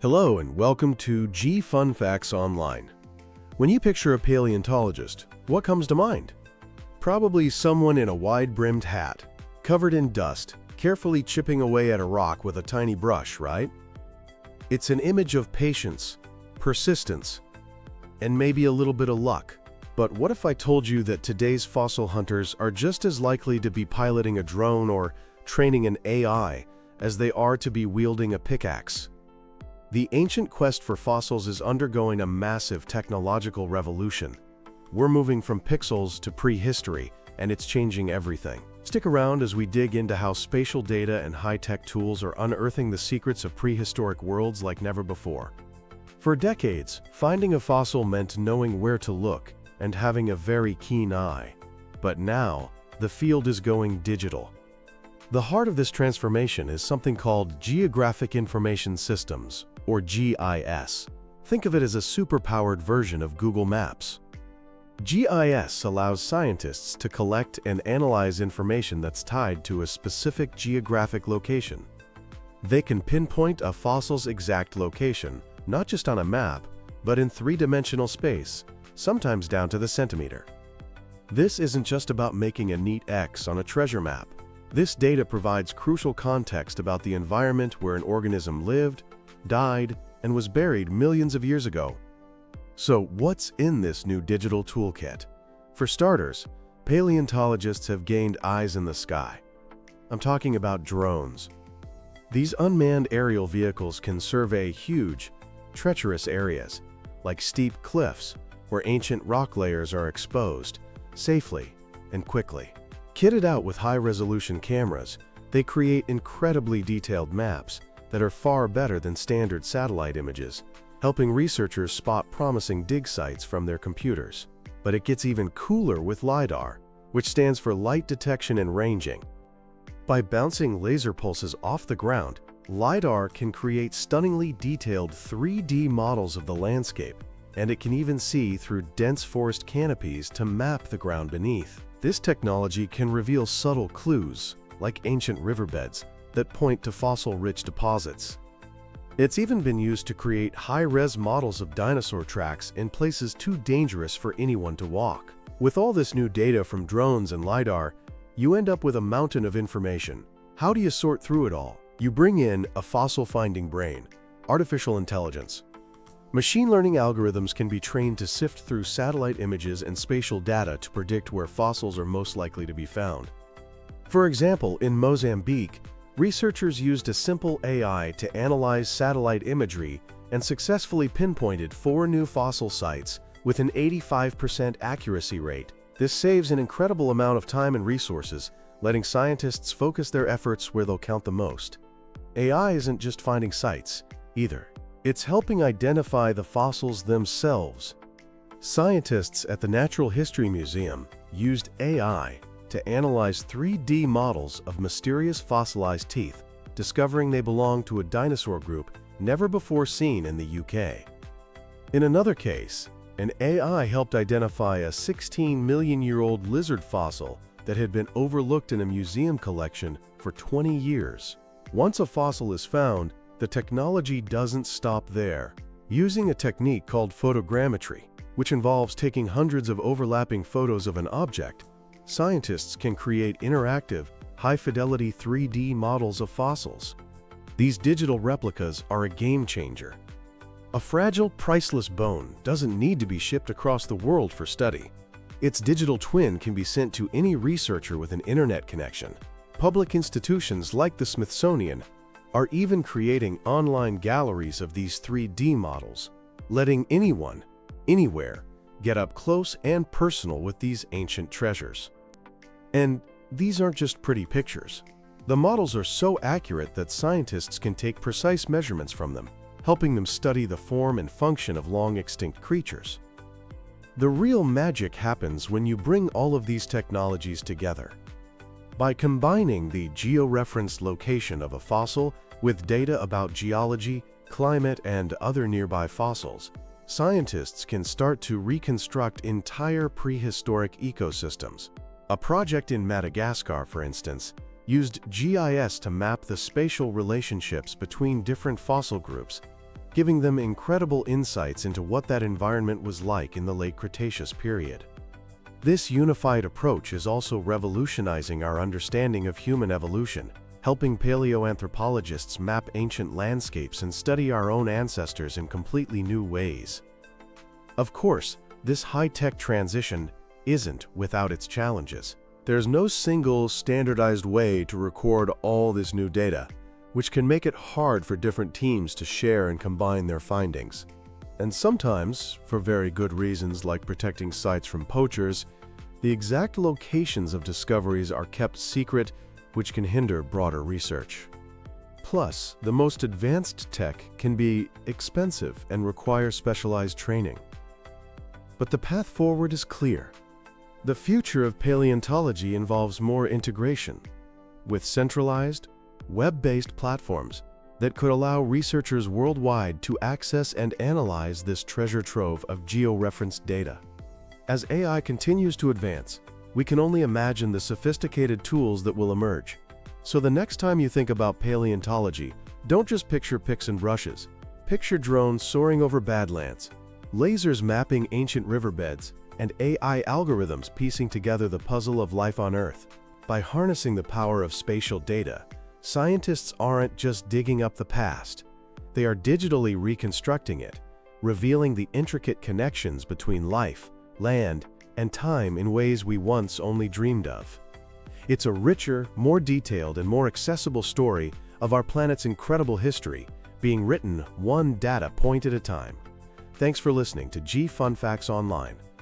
Hello and welcome to G Fun Facts Online. When you picture a paleontologist, what comes to mind? Probably someone in a wide-brimmed hat, covered in dust, carefully chipping away at a rock with a tiny brush, right? It's an image of patience, persistence, and maybe a little bit of luck. But what if I told you that today's fossil hunters are just as likely to be piloting a drone or training an AI as they are to be wielding a pickaxe? The ancient quest for fossils is undergoing a massive technological revolution. We're moving from pixels to prehistory, and it's changing everything. Stick around as we dig into how spatial data and high-tech tools are unearthing the secrets of prehistoric worlds like never before. For decades, finding a fossil meant knowing where to look and having a very keen eye. But now, the field is going digital. The heart of this transformation is something called Geographic Information Systems, or GIS. Think of it as a super-powered version of Google Maps. GIS allows scientists to collect and analyze information that's tied to a specific geographic location. They can pinpoint a fossil's exact location, not just on a map, but in three-dimensional space, sometimes down to the centimeter. This isn't just about making a neat X on a treasure map. This data provides crucial context about the environment where an organism lived, died, and was buried millions of years ago. So what's in this new digital toolkit? For starters, paleontologists have gained eyes in the sky. I'm talking about drones. These unmanned aerial vehicles can survey huge, treacherous areas, like steep cliffs, where ancient rock layers are exposed, safely and quickly. Kitted out with high-resolution cameras, they create incredibly detailed maps that are far better than standard satellite images, helping researchers spot promising dig sites from their computers. But it gets even cooler with LiDAR, which stands for light detection and ranging. By bouncing laser pulses off the ground, LiDAR can create stunningly detailed 3D models of the landscape, and it can even see through dense forest canopies to map the ground beneath. This technology can reveal subtle clues, like ancient riverbeds, that point to fossil-rich deposits. It's even been used to create high-res models of dinosaur tracks in places too dangerous for anyone to walk. With all this new data from drones and LiDAR, you end up with a mountain of information. How do you sort through it all? You bring in a fossil-finding brain, artificial intelligence. Machine learning algorithms can be trained to sift through satellite images and spatial data to predict where fossils are most likely to be found. For example, in Mozambique, researchers used a simple AI to analyze satellite imagery and successfully pinpointed 4 new fossil sites with an 85% accuracy rate. This saves an incredible amount of time and resources, letting scientists focus their efforts where they'll count the most. AI isn't just finding sites, either. It's helping identify the fossils themselves. Scientists at the Natural History Museum used AI to analyze 3D models of mysterious fossilized teeth, discovering they belong to a dinosaur group never before seen in the UK. In another case, an AI helped identify a 16-million-year-old lizard fossil that had been overlooked in a museum collection for 20 years. Once a fossil is found, the technology doesn't stop there. Using a technique called photogrammetry, which involves taking hundreds of overlapping photos of an object, scientists can create interactive, high-fidelity 3D models of fossils. These digital replicas are a game changer. A fragile, priceless bone doesn't need to be shipped across the world for study. Its digital twin can be sent to any researcher with an internet connection. Public institutions like the Smithsonian are even creating online galleries of these 3D models, letting anyone, anywhere, get up close and personal with these ancient treasures. And these aren't just pretty pictures. The models are so accurate that scientists can take precise measurements from them, helping them study the form and function of long-extinct creatures. The real magic happens when you bring all of these technologies together. By combining the geo-referenced location of a fossil with data about geology, climate, and other nearby fossils, scientists can start to reconstruct entire prehistoric ecosystems. A project in Madagascar, for instance, used GIS to map the spatial relationships between different fossil groups, giving them incredible insights into what that environment was like in the late Cretaceous period. This unified approach is also revolutionizing our understanding of human evolution, helping paleoanthropologists map ancient landscapes and study our own ancestors in completely new ways. Of course, this high-tech transition isn't without its challenges. There's no single standardized way to record all this new data, which can make it hard for different teams to share and combine their findings. And sometimes, for very good reasons like protecting sites from poachers, the exact locations of discoveries are kept secret, which can hinder broader research. Plus, the most advanced tech can be expensive and require specialized training. But the path forward is clear. The future of paleontology involves more integration, with centralized, web-based platforms that could allow researchers worldwide to access and analyze this treasure trove of geo-referenced data. As AI continues to advance, we can only imagine the sophisticated tools that will emerge. So the next time you think about paleontology, don't just picture picks and brushes. Picture drones soaring over badlands, lasers mapping ancient riverbeds, and AI algorithms piecing together the puzzle of life on Earth. By harnessing the power of spatial data, scientists aren't just digging up the past. They are digitally reconstructing it, revealing the intricate connections between life, land, and time in ways we once only dreamed of. It's a richer, more detailed, and more accessible story of our planet's incredible history, being written one data point at a time. Thanks for listening to G Fun Facts Online.